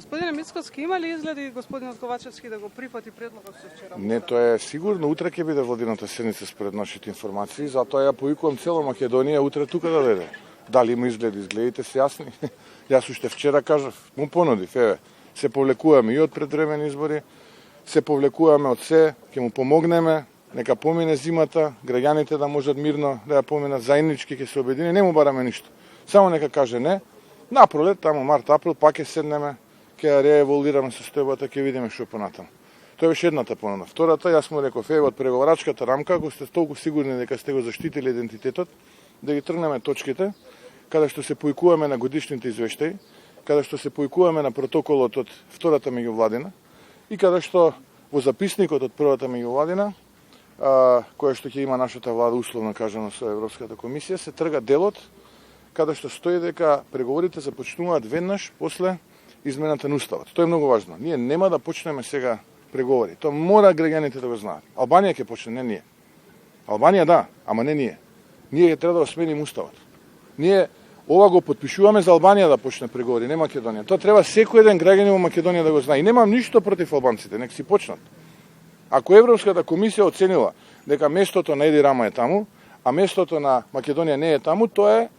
Господине Мицкоски, има ли изгледи господинот Ковачевски да го прифати предлогот со вчера? Не, тоа е сигурно. Утре ќе биде владината седница според нашите информации, затоа ја повикувам цела Македонија утре тука да дојде. Дали има изгледи? Изгледите се јасни. Јас уште вчера кажав, му понудив, еве, се повлекуваме и од предвремени избори, се повлекуваме од се, ќе му помогнеме, нека помине зимата, граѓаните да можат мирно да ја поминат, заеднички ќе се обедини, не му бараме ништо. Само нека каже не, напролет, таму март-април, пак ќе седнеме, ќе ја рееволираме состојбата, ќе видиме што понатаму. Тоа беше едната понуда. Втората, јас му реков, еве од преговарачката рамка, ако сте толку сигурни дека сте го заштитили идентитетот, да ги тргнеме точките, каде што се појкуваме на годишните извештаи, каде што се појкуваме на протоколот од втората меѓувладина и каде што во записникот од првата меѓувладина, која што ќе има нашата влада условно кажано со Европската комисија, се трга делот каде што стои дека преговорите започнуваат веднаш после измената на уставот. Тоа е многу важно. Ние нема да почнеме сега преговори. Тоа мора граѓаните да го знаат. Албанија ќе почне, не ние. Албанија да, ама не ние. Ние ќе треба да смениме уставот. Ние ова го подпишуваме за Албанија да почне преговори, не Македонија. Тоа треба секој еден граѓанин во Македонија да го знае. И немам ништо против албанците, нека си почнат. Ако Европската комисија оценила дека местото на Еди Рама е таму, а местото на Македонија не е таму, тоа е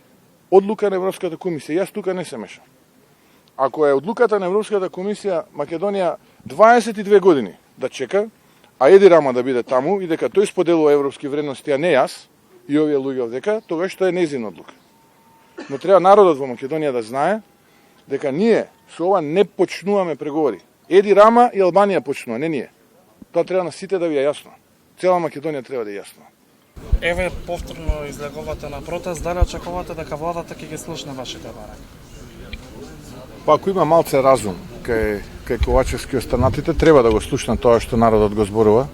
одлука на Европската комисија. Јас тука не се мешам. Ако е одлуката на Европската комисија Македонија 22 години да чека, а Еди Рама да биде таму и дека тој споделува европски вредности, а не јас и овие луѓе овдека, тогаш тоа е нејзина одлука. Но треба народот во Македонија да знае дека ние со ова не почнуваме преговори. Еди Рама и Албанија почнува, не ние. Тоа треба на сите да ви е јасно. Цела Македонија треба да е јасно. Еве повторно излегувате на протест, дали очекувате дека владата ќе ги слушне вашите барања? Па ако има малце разум кај Ковачевски и останатите, треба да го слушнат тоа што народот го зборува,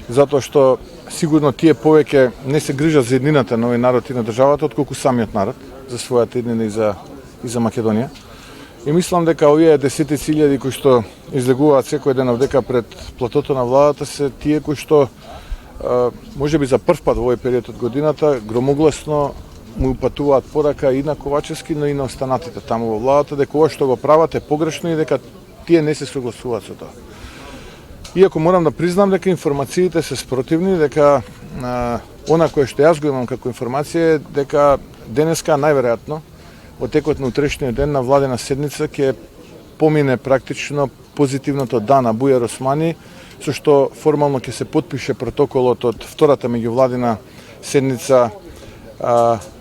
затоа што сигурно тие повеќе не се грижат за еднината на овој народ и на државата, отколку самиот народ, за својата еднина и за Македонија. И мислам дека овие десетици илјади кои што излегуваат секој ден овдека пред платото на владата се тие кои што можеби за прв пат во овој период од годината громогласно му упатуваат порака и на Ковачевски, но и на останатите таму во владата, дека ова што го прават е погрешно и дека тие не се согласуваат со тоа. Иако морам да признам дека информациите се спротивни, дека она кое што јас го имам како информација е дека денеска најверојатно во текот на утрешниот ден на владена седница ќе помине практично позитивното да на Бујар Османи, со што формално ќе се потпише протоколот од втората меѓувладина седница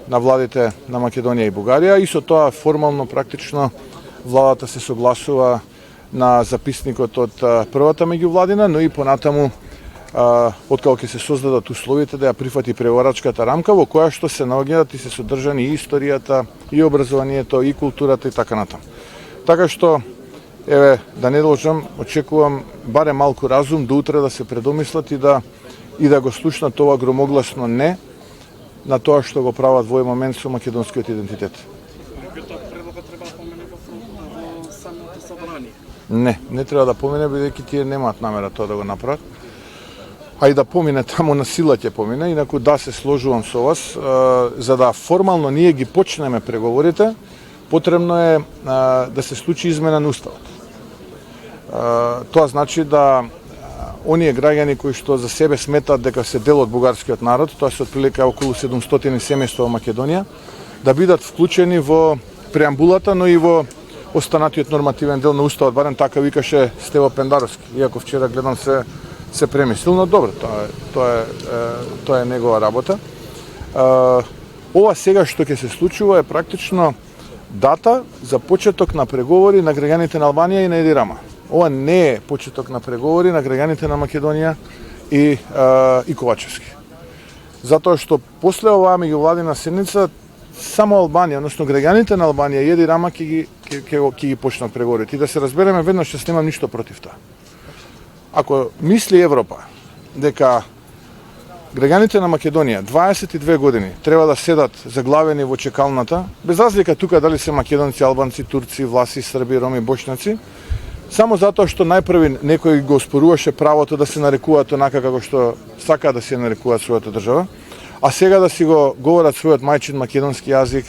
на владите на Македонија и Бугарија и со тоа формално практично владата се согласува на записникот од првата меѓувладина, но и понатаму откако ќе се создадат условите да ја прифати преговарачката рамка во која што се наоѓаат и се содржани и историјата, и образованието, и културата и така натаму. Така што еве да не должам, очекувам барем малку разум до утре да се предомислат и да го слушнат ова громогласно не на тоа што го прават во овој момент со македонскиот идентитет. Предлогот треба да помене во самото собрание. Не треба да помине, бидејќи тие немаат намера тоа да го направат. А и да помине таму на сила ќе помине, инаку да се сложувам со вас, за да формално ние ги почнеме преговорите, потребно е да се случи измена на уставот. Тоа значи да оние граѓани кои што за себе сметаат дека се дел од бугарскиот народ, тоа се отприлика околу 700 семејства во Македонија, да бидат вклучени во преамбулата, но и во останатиот нормативен дел на уставот, барем така викаше Стево Пендаровски, иако вчера гледам се премислил, но добро, тоа е негова работа. Ова сега што ќе се случува е практично дата за почеток на преговори на граѓаните на Албанија и на Еди Рама. Ова не е почеток на преговори на граѓаните на Македонија и Ковачевски. Затоа што после оваа меѓувладина седница само Албанија, односно граѓаните на Албанија и Еди Рама ќе ги почнат преговорите. И да се разбереме веднаш, што немам ништо против тоа. Ако мисли Европа дека граѓаните на Македонија 22 години треба да седат заглавени во чекалната, без разлика тука дали се македонци, албанци, турци, власи, срби, роми, бошњаци, само затоа што најпрви некој го оспоруваше правото да се нарекуваат онака како што сака да се нарекуваат својата држава, а сега да си го говорат својот мајчин македонски јазик,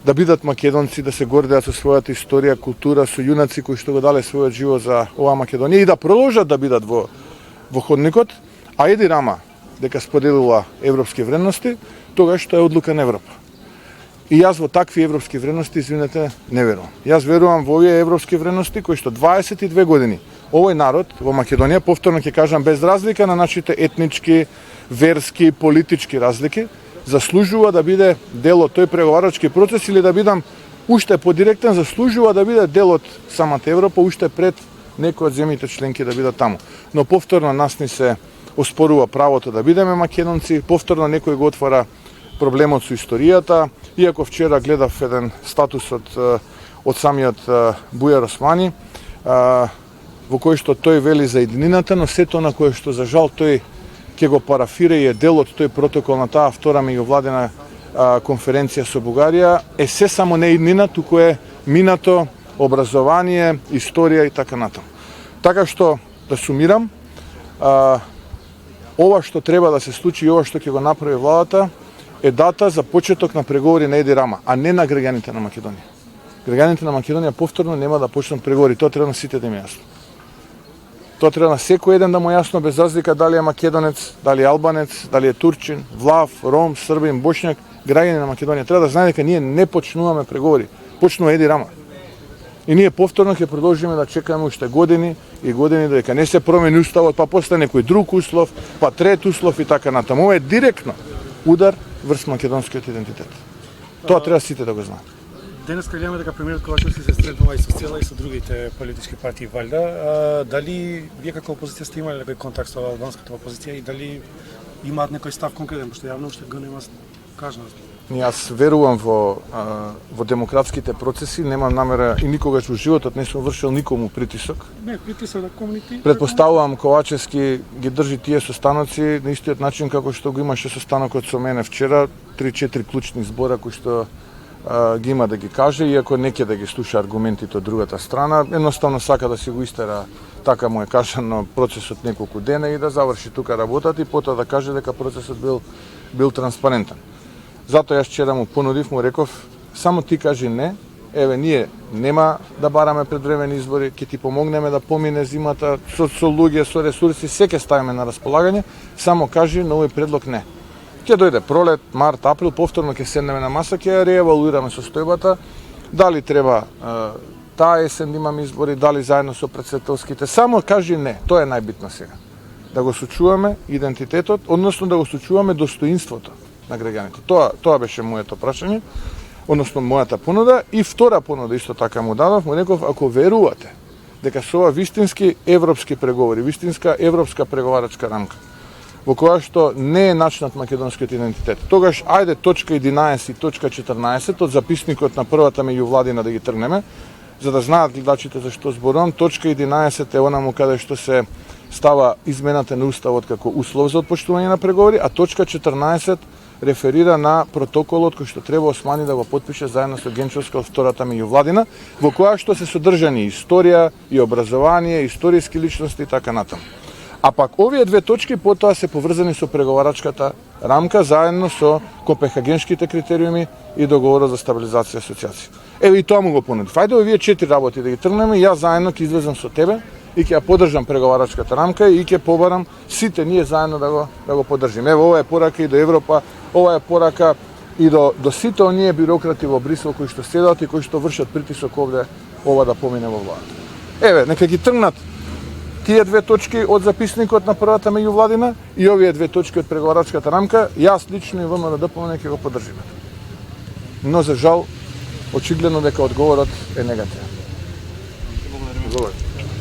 да бидат македонци, да се гордеат со својата историја, култура, со јунаци кои што го дале својот живот за оваа Македонија и да продолжат да бидат во ходникот, а Еди Рама дека споделува европски вредности, тогаш тоа е одлука на Европа. И јас во такви европски вредности, извинете, не верувам. Јас верувам во овие европски вредности кои што 22 години овој народ во Македонија, повторно ќе кажам, без разлика на нашите етнички, верски, политички разлики, заслужува да биде дел од тој преговарачки процес или да бидам уште подиректен, заслужува да биде дел од самата Европа, уште пред некои од земјите членки да бидат таму. Но повторно нас ни се оспорува правото да бидеме македонци, повторно некој го отвара проблемот со историјата, иако вчера гледав еден статус од самиот Бујар Османи, во кој што тој вели за еднината, но сето на кое што за жал тој ќе го парафира и е дел од тој протокол на таа втора меѓувладена конференција со Бугарија, е се само не еднина, туку е минато, образование, историја и така натаму. Така што, да сумирам, ова што треба да се случи и ова што ќе го направи владата е дата за почеток на преговори на Еди Рама, а не на граѓаните на Македонија. Граѓаните на Македонија повторно нема да почнат преговори, тоа треба на сите да им јасно. Тоа треба на секој еден да му јасно, без разлика дали е македонец, дали е албанец, дали е турчин, влав, ром, србин, бошњак, граѓани на Македонија треба да знае дека ние не почнуваме преговори, почнува Еди Рама. И ние повторно ќе продолжиме да чекаме уште години и години додека не се промени уставот, па после некој друг услов, па трет услов и така натаму. Ова е директно удар врз македонскиот идентитет. Тоа треба сите да го знаат. Денес гледаме дека премиерот Ковачевски се сретнува и со Цела и со другите политички партии валјда. Дали вие како опозиција сте имале некој контакт со албанската опозиција и дали имаат некој став конкретен, пошто јавно уште го нема кажано? Јас верувам во демократските процеси, немам намера и никогаш во животот не сум вршил никому притисок. Не, притисок на комунити. Предпоставувам Ковачевски ги држи тие состаноци на истиот начин како што го имаше состанокот со мене вчера, 3-4 клучни збора кои што ги има да ги каже, иако не ќе да ги слуша аргументите од другата страна, едноставно сака да си го истера, така му е кажано, процесот неколку дена и да заврши тука работата и потоа да каже дека процесот бил транспарентен. Затоа јас вчера му понудив, му реков, само ти кажи не, еве ние нема да бараме предвремени избори, ќе ти помогнеме да помине зимата со луѓе, со ресурси, се ќе ставиме на располагање, само кажи на овој предлог не. Ќе дојде пролет, март, април, повторно ќе седнеме на маса, ќе ја реевалуираме состојбата, дали треба таа есен да имаме избори, дали заедно со претседателските, само кажи не, тоа е најбитно сега. Да го сочуваме идентитетот, односно да го сочуваме достоинството на граѓаните. Тоа беше моето прашање, односно мојата понуда и втора понуда исто така му дадов, му реков ако верувате дека со ова вистински европски преговори, вистинска европска преговарачка рамка, во која што не е начинат македонскиот идентитет. Тогаш ајде точка 11 и точка 14 од записникот на првата меѓувладина да ги тргнеме, за да знаат гледачите за што зборувам. Точка 11 е онаму каде што се става измената на уставот како услов за отпоштување на преговори, а точка 14 реферира на протоколот кој што треба Османи да го потпише заедно со Генчовска од втората меѓувладина, во која што се содржани историја и образование, историски личности и така натаму. А пак овие две точки потоа се поврзани со преговарачката рамка заедно со копенхагенските критериуми и договорот за стабилизација и асоциација. Еве и тоа му го понудив. Ајде овие 4 работи да ги тргнеме, јас заедно ќе излезам со тебе и ќе ја поддржам преговарачката рамка и ќе побарам сите ние заедно да го поддржиме. Ево ова е порака и до Европа, ова е порака и до сите оние бюрократи во Брисел кои што седат и кои што вршат притисок овде ова да помине во владата. Еве, нека ги тргнат тие две точки од записникот на првата меѓувладина и овие две точки од преговарачката рамка, јас лично и ВМРО ќе го поддржиме. Но за жал, очигледно дека одговорот е негативен. Благодарам.